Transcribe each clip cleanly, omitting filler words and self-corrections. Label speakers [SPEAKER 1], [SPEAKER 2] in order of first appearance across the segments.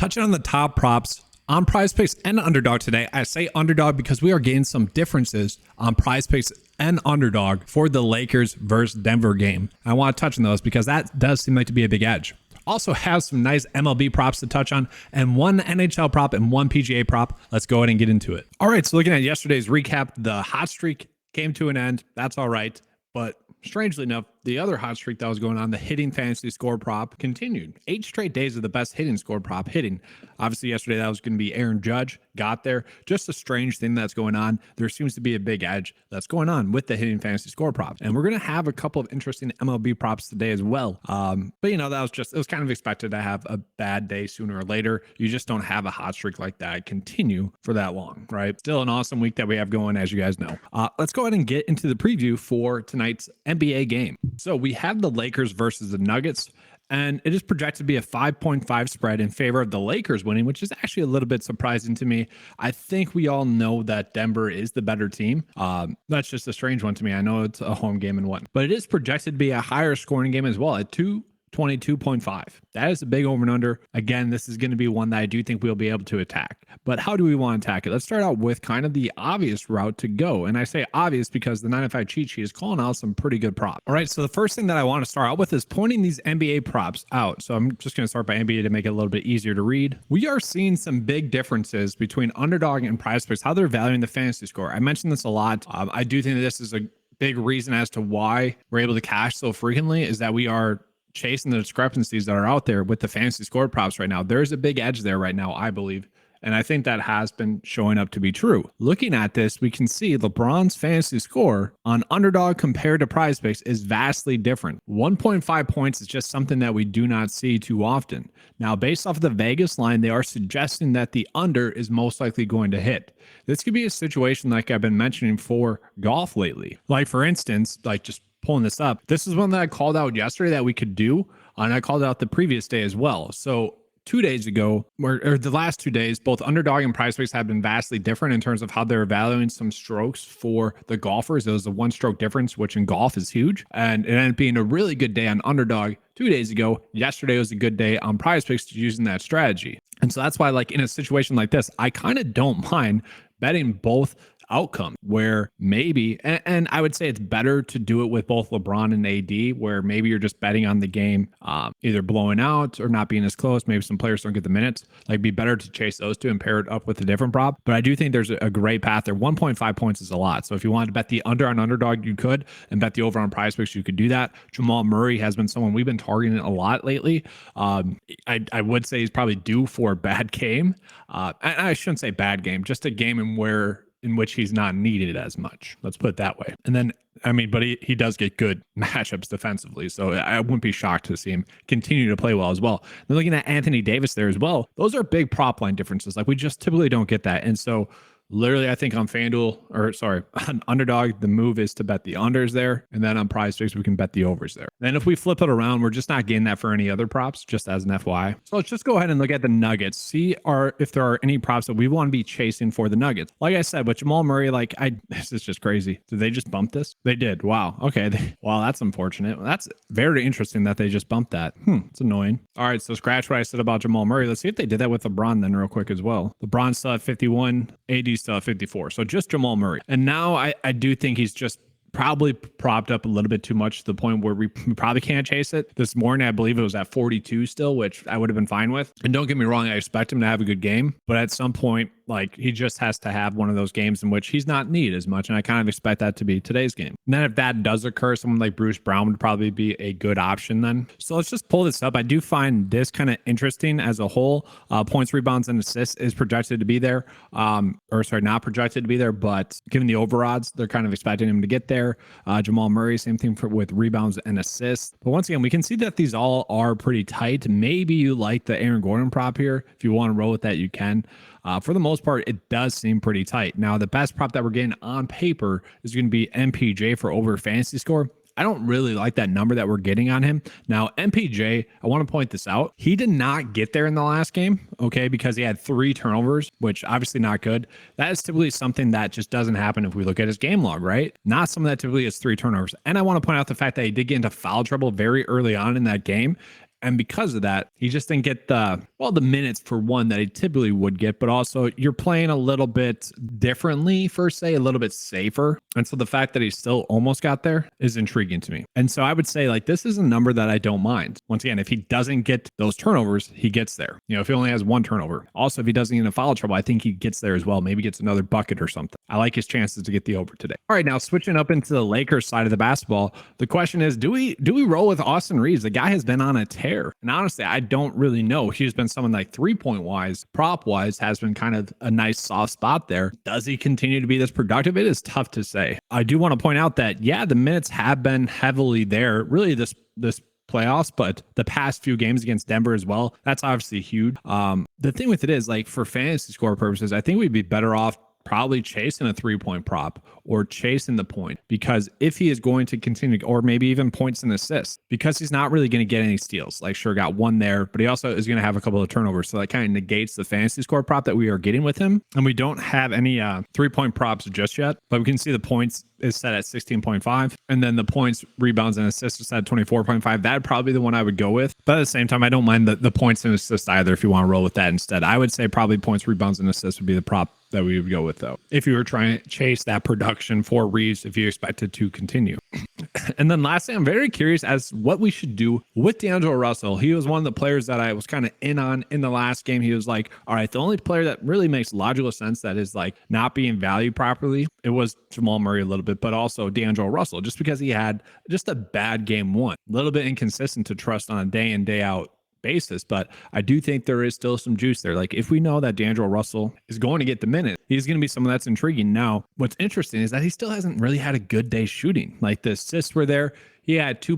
[SPEAKER 1] Touching on the top props on PrizePicks and Underdog today. I say Underdog because we are getting some differences on PrizePicks and Underdog for the Lakers versus Denver game. I want to touch on those because that does seem like to be a big edge. Also have some nice MLB props to touch on and one NHL prop and one PGA prop. Let's go ahead and get into it. All right, so looking at yesterday's recap, the hot streak came to an end. That's all right. But strangely enough, the other hot streak that was going on, the hitting fantasy score prop, continued. 8 straight days of the best hitting score prop hitting. Obviously, yesterday that was going to be Aaron Judge. Got there. Just a strange thing that's going on. There seems to be a big edge that's going on with the hitting fantasy score props. And we're going to have a couple of interesting MLB props today as well. But, you know, that was just, it was kind of expected to have a bad day sooner or later. You just don't have a hot streak like that continue for that long, right? Still an awesome week that we have going, as you guys know. Let's go ahead and get into the preview for tonight's NBA game. So we have the Lakers versus the Nuggets, and it is projected to be a 5.5 spread in favor of the Lakers winning, which is actually a little bit surprising to me. I think we all know that Denver is the better team. That's just a strange one to me. I know it's a home game and what, but it is projected to be a higher scoring game as well at 222.5. That is a big over and under. Again, this is going to be one that I do think we'll be able to attack. But how do we want to attack it? Let's start out with kind of the obvious route to go. And I say obvious because the 905 cheat sheet is calling out some pretty good props. All right, so the first thing that I want to start out with is pointing these NBA props out. So I'm just going to start by NBA to make it a little bit easier to read. We are seeing some big differences between Underdog and PrizePicks, how they're valuing the fantasy score. I mentioned this a lot. I do think that this is a big reason as to why we're able to cash so frequently is that we are chasing the discrepancies that are out there with the fantasy score props right now. There's a big edge there right now, I believe. And I think that has been showing up to be true. Looking at this, we can see LeBron's fantasy score on Underdog compared to PrizePicks is vastly different. 1.5 points is just something that we do not see too often. Now, based off of the Vegas line, they are suggesting that the under is most likely going to hit. This could be a situation like I've been mentioning for golf lately. Like, for instance, like just pulling this up, this is one that I called out yesterday that we could do, and I called out the previous day as well. So 2 days ago, or the last 2 days, both Underdog and PrizePicks have been vastly different in terms of how they're valuing some strokes for the golfers. It was a 1-stroke difference, which in golf is huge, and it ended up being a really good day on Underdog 2 days ago. Yesterday was a good day on PrizePicks using that strategy. And so that's why, like, in a situation like this, I kind of don't mind betting both outcome where maybe, and I would say it's better to do it with both LeBron and AD, where maybe you're just betting on the game either blowing out or not being as close. Maybe some players don't get the minutes. Like, be better to chase those two and pair it up with a different prop. But I do think there's a great path there. 1.5 points is a lot. So if you wanted to bet the under on Underdog, you could, and bet the over on PrizePicks, you could do that. Jamal Murray has been someone we've been targeting a lot lately. I would say he's probably due for a bad game. And I shouldn't say bad game, just a game in which he's not needed as much. Let's put it that way. And then, I mean, but he does get good matchups defensively. So I wouldn't be shocked to see him continue to play well as well. Then looking at Anthony Davis there as well, those are big prop line differences. Like, we just typically don't get that. And so literally, I think on on Underdog, the move is to bet the unders there. And then on PrizePicks, we can bet the overs there. Then if we flip it around, we're just not getting that for any other props, just as an FYI. So let's just go ahead and look at the Nuggets, see if there are any props that we want to be chasing for the Nuggets. Like I said, with Jamal Murray, this is just crazy. Did they just bump this? They did. Wow. Okay. Wow, that's unfortunate. That's very interesting that they just bumped that. It's annoying. All right, so scratch what I said about Jamal Murray. Let's see if they did that with LeBron then real quick as well. LeBron still at 51, AD still at 54. So just Jamal Murray. And now I do think he's just probably propped up a little bit too much to the point where we probably can't chase it. This morning, I believe it was at 42 still, which I would have been fine with. And don't get me wrong, I expect him to have a good game, but at some point, like, he just has to have one of those games in which he's not needed as much. And I kind of expect that to be today's game. And then if that does occur, someone like Bruce Brown would probably be a good option then. So let's just pull this up. I do find this kind of interesting as a whole. Points, rebounds, and assists is projected to be there. Not projected to be there, but given the over odds, they're kind of expecting him to get there. Jamal Murray, same thing with rebounds and assists. But once again, we can see that these all are pretty tight. Maybe you like the Aaron Gordon prop here. If you want to roll with that, you can. For the most part, it does seem pretty tight. Now, the best prop that we're getting on paper is going to be MPJ for over fantasy score. I don't really like that number that we're getting on him. Now, MPJ, I want to point this out. He did not get there in the last game, okay, because he had 3 turnovers, which obviously not good. That is typically something that just doesn't happen if we look at his game log, right? Not something that typically has 3 turnovers. And I want to point out the fact that he did get into foul trouble very early on in that game. And because of that, he just didn't get the minutes for one that he typically would get, but also you're playing a little bit differently, per se, a little bit safer. And so the fact that he still almost got there is intriguing to me. And so I would say, like, this is a number that I don't mind. Once again, if he doesn't get those turnovers, he gets there. You know, if he only has one turnover. Also, if he doesn't get in foul trouble, I think he gets there as well. Maybe gets another bucket or something. I like his chances to get the over today. All right, now switching up into the Lakers side of the basketball, the question is, do we roll with Austin Reeves? The guy has been on a tear. And honestly, I don't really know. He's been someone like 3-point wise, prop wise, has been kind of a nice soft spot there. Does he continue to be this productive? It is tough to say. I do want to point out that, yeah, the minutes have been heavily there, really this playoffs, but the past few games against Denver as well, that's obviously huge. The thing with it is, like, for fantasy score purposes, I think we'd be better off probably chasing a 3-point prop or chasing the point, because if he is going to continue, or maybe even points and assists, because he's not really going to get any steals. Like, sure, got one there, but he also is going to have a couple of turnovers. So that kind of negates the fantasy score prop that we are getting with him. And we don't have any 3-point props just yet, but we can see the points is set at 16.5. And then the points, rebounds, and assists is set at 24.5. That'd probably be the one I would go with. But at the same time, I don't mind the points and assists either if you want to roll with that instead. I would say probably points, rebounds, and assists would be the prop that we would go with, though, if you were trying to chase that production for Reeves, if you expect it to continue. And then lastly, I'm very curious as what we should do with D'Angelo Russell. He was one of the players that I was kind of in on in the last game. He was like, all right, the only player that really makes logical sense that is like not being valued properly, it was Jamal Murray a little bit, but also D'Angelo Russell, just because he had just a bad game one, a little bit inconsistent to trust on a day in, day out basis. But I do think there is still some juice there. Like, if we know that D'Angelo Russell is going to get the minute, he's going to be someone that's intriguing. Now, what's interesting is that he still hasn't really had a good day shooting. Like, the assists were there. He had 2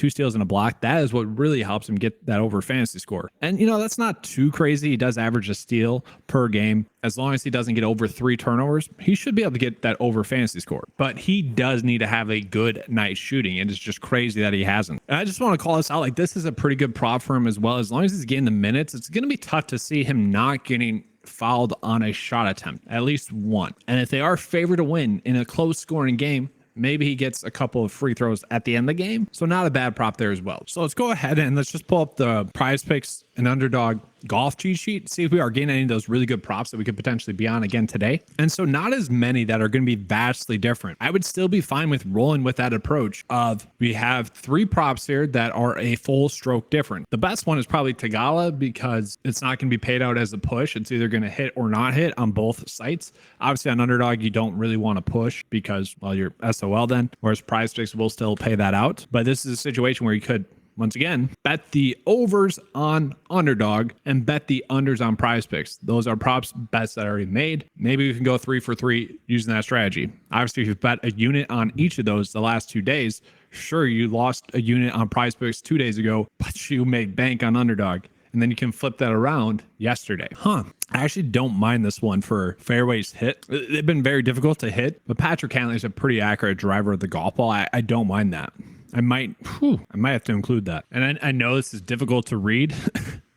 [SPEAKER 1] steals and a block. That is what really helps him get that over fantasy score. And, you know, that's not too crazy. He does average a steal per game. As long as he doesn't get over 3 turnovers, he should be able to get that over fantasy score. But he does need to have a good night shooting. And it's just crazy that he hasn't. And I just want to call this out. Like, this is a pretty good prop for him as well. As long as he's getting the minutes, it's going to be tough to see him not getting fouled on a shot attempt, at least one. And if they are favored to win in a close scoring game, maybe he gets a couple of free throws at the end of the game. So not a bad prop there as well. So let's go ahead and let's just pull up the PrizePicks and Underdog golf cheat sheet, see if we are getting any of those really good props that we could potentially be on again today. And so not as many that are going to be vastly different. I would still be fine with rolling with that approach of, we have 3 props here that are a full stroke different. The best one is probably Tagala, because it's not going to be paid out as a push. It's either going to hit or not hit on both sites. Obviously on Underdog, you don't really want to push because, well, you're SOL then, whereas PrizePicks will still pay that out. But this is a situation where you could, once again, bet the overs on Underdog and bet the unders on PrizePicks. Those are props bets that are already made. Maybe we can go 3 for 3 using that strategy. Obviously, if you bet a unit on each of those the last 2 days, sure, you lost a unit on PrizePicks 2 days ago, but you made bank on Underdog. And then you can flip that around yesterday. I actually don't mind this one for fairways hit. They've been very difficult to hit, but Patrick Cantlay is a pretty accurate driver of the golf ball. I don't mind that. I might have to include that. And I know this is difficult to read,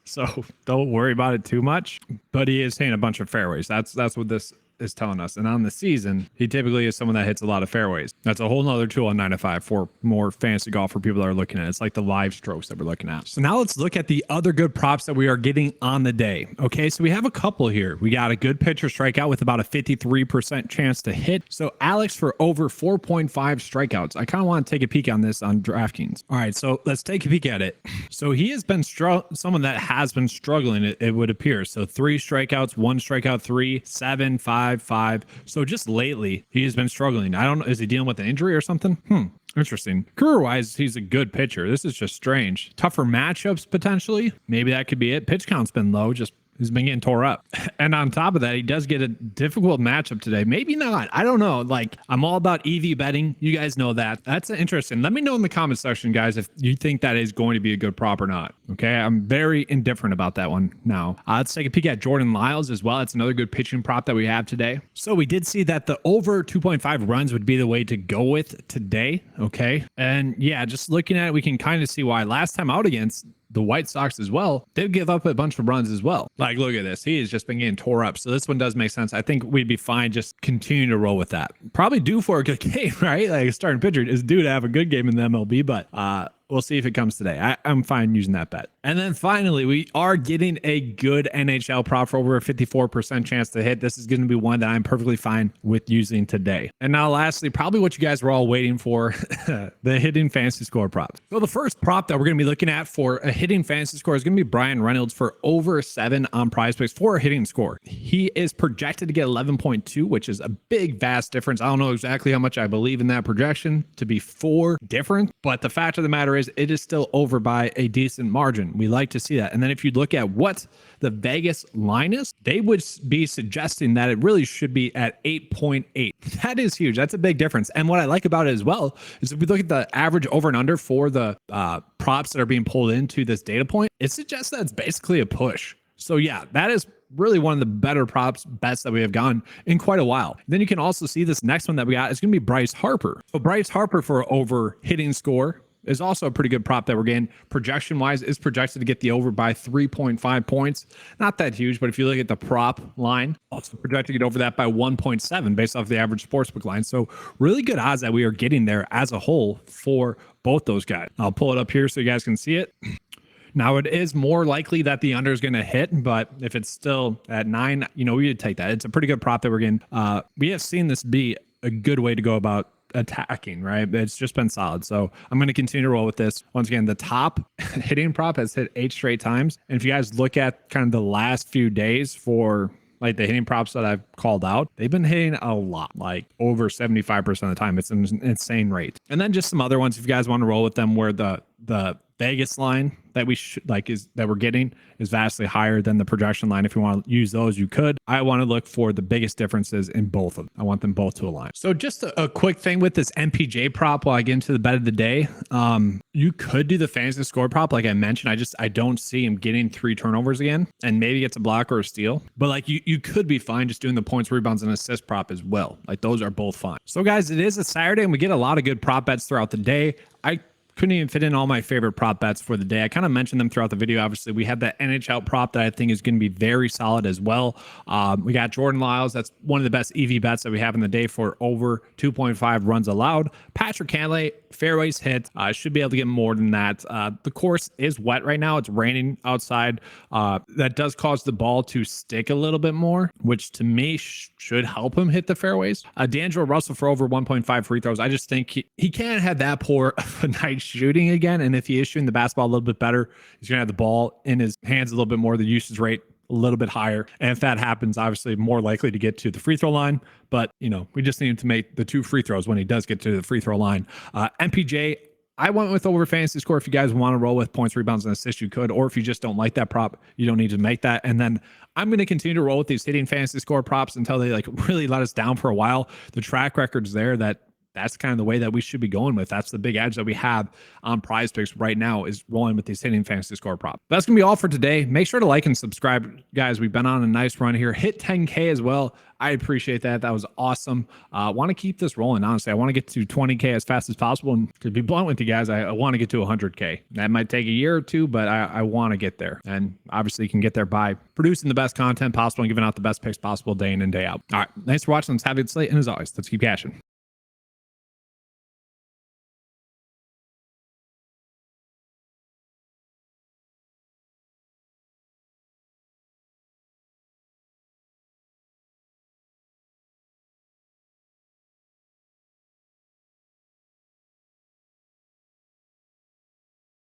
[SPEAKER 1] so don't worry about it too much. But he is hitting a bunch of fairways. That's what this is telling us. And on the season, he typically is someone that hits a lot of fairways. That's a whole nother tool on 9 to 5 for more fantasy golf for people that are looking at it. It's like the live strokes that we're looking at. So now let's look at the other good props that we are getting on the day. Okay, so we have a couple here. We got a good pitcher strikeout with about a 53% chance to hit. So Alex for over 4.5 strikeouts. I kind of want to take a peek on this on DraftKings. All right, so let's take a peek at it. So he has been someone that has been struggling, it would appear. So 3 strikeouts, 1 strikeout, 3, 7, 5, 5. So just lately, he has been struggling. I don't know. Is he dealing with an injury or something? Interesting. Career-wise, he's a good pitcher. This is just strange. Tougher matchups, potentially. Maybe that could be it. Pitch count's been low. Just he's been getting tore up. And on top of that, he does get a difficult matchup today. Maybe not. I don't know. Like, I'm all about EV betting. You guys know that. That's interesting. Let me know in the comment section, guys, if you think that is going to be a good prop or not. Okay. I'm very indifferent about that one now. Let's take a peek at Jordan Lyles as well. It's another good pitching prop that we have today. So we did see that the over 2.5 runs would be the way to go with today. Okay. And yeah, just looking at it, we can kind of see why last time out against the White Sox as well, they'd give up a bunch of runs as well. Like, look at this. He has just been getting tore up. So this one does make sense. I think we'd be fine just continue to roll with that. Probably due for a good game, right? Like, a starting pitcher is due to have a good game in the MLB, but we'll see if it comes today. I'm fine using that bet. And then finally, we are getting a good NHL prop for over a 54% chance to hit. This is going to be one that I'm perfectly fine with using today. And now lastly, probably what you guys were all waiting for, the hitting fantasy score prop. So the first prop that we're going to be looking at for a hitting fantasy score is going to be BRYAN for over 7 on PrizePicks for a hitting score. He is projected to get 11.2, which is a big, vast difference. I don't know exactly how much I believe in that projection to be 4 different, but the fact of the matter is it is still over by a decent margin. We like to see that. And then if you look at what the Vegas line is, they would be suggesting that it really should be at 8.8. That is huge. That's a big difference. And what I like about it as well is if we look at the average over and under for the props that are being pulled into this data point, it suggests that it's basically a push. So yeah, that is really one of the better props bets that we have gone in quite a while. Then you can also see this next one that we got is going to be HARPER. So HARPER for over hitting score is also a pretty good prop that we're getting. Projection wise is projected to get the over by 3.5 points. Not that huge, but if you look at the prop line, also projected to get over that by 1.7 based off the average sportsbook line. So really good odds that we are getting there as a whole for both those guys. I'll pull it up here so you guys can see it. Now, it is more likely that the under is going to hit, but if it's still at 9, we would take that. It's a pretty good prop that we're getting. We have seen this be a good way to go about attacking, right? It's just been solid. So I'm going to continue to roll with this. Once again, the top hitting prop has hit 8 straight times. And if you guys look at kind of the last few days for like the hitting props that I've called out, they've been hitting a lot, like over 75% of the time. It's an insane rate. And then just some other ones, if you guys want to roll with them, where the Vegas line that we should that we're getting is vastly higher than the projection line. If you want to use those, you could. I want to look for the biggest differences in both of them. I want them both to align. So just a quick thing with this MPJ prop while I get into the bet of the day. You could do the fantasy score prop like I mentioned. I don't see him getting 3 turnovers again, and maybe gets a block or a steal. But like you could be fine just doing the points, rebounds, and assist prop as well. Like those are both fine. So guys, it is a Saturday and we get a lot of good prop bets throughout the day. I couldn't even fit in all my favorite prop bets for the day. I kind of mentioned them throughout the video. Obviously, we had that NHL prop that I think is going to be very solid as well. We got Jordan Lyles. That's one of the best EV bets that we have in the day for over 2.5 runs allowed. Patrick Cantlay, fairways hit. Should be able to get more than that. The course is wet right now. It's raining outside. That does cause the ball to stick a little bit more, which to me should help him hit the fairways. D'Angelo Russell for over 1.5 free throws. I just think he can't have that poor of a night shooting again. And if he is shooting the basketball a little bit better, he's going to have the ball in his hands a little bit more, the usage rate a little bit higher. And if that happens, obviously more likely to get to the free throw line. But, we just need him to make the 2 free throws when he does get to the free throw line. MPJ, I went with over fantasy score. If you guys want to roll with points, rebounds, and assists, you could. Or if you just don't like that prop, you don't need to make that. And then I'm going to continue to roll with these hitting fantasy score props until they really let us down for a while. The track record's there that's kind of the way that we should be going with. That's the big edge that we have on PrizePicks right now, is rolling with these hitting fantasy score prop. That's going to be all for today. Make sure to like and subscribe, guys. We've been on a nice run here. Hit 10K as well. I appreciate that. That was awesome. I want to keep this rolling, honestly. I want to get to 20K as fast as possible. And to be blunt with you guys, I want to get to 100K. That might take a year or two, but I want to get there. And obviously, you can get there by producing the best content possible and giving out the best picks possible day in and day out. All right. Thanks for watching. Let's have it slate. And as always, let's keep cashing.